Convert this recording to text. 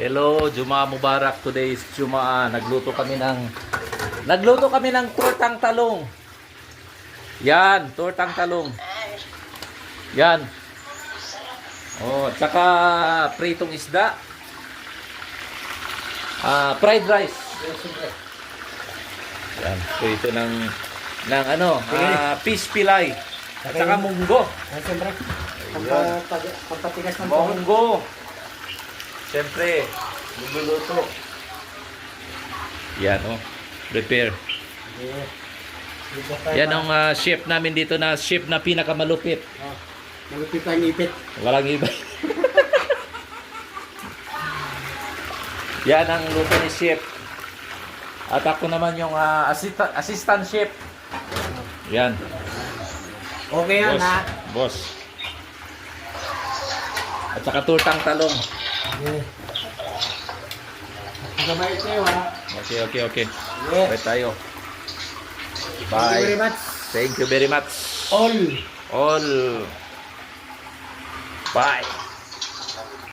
Hello, Juma Mubarak. Today is Jumaa. Nagluto kami ng tortang talong. Yan, tortang talong. Yan. Oh, tsaka pritong isda. Fried rice. Yan, prito ng fish pilay. At saka munggo. Siyempre, pampatigas ng Munggo. Siyempre, magluluto. Yan, oh. Prepare. Yan ang chef namin dito na chef na pinakamalupit. Malupit ang ipit. Walang iba. Yan ang luto ni chef. At ako naman yung assistant chef. Yan. Okay yan, ha? Boss. At saka tortang talong. Gabay kayo, ha? Okay. Yes. Bye tayo. Thank you very Bye. much. Thank you very much. All. All. Bye.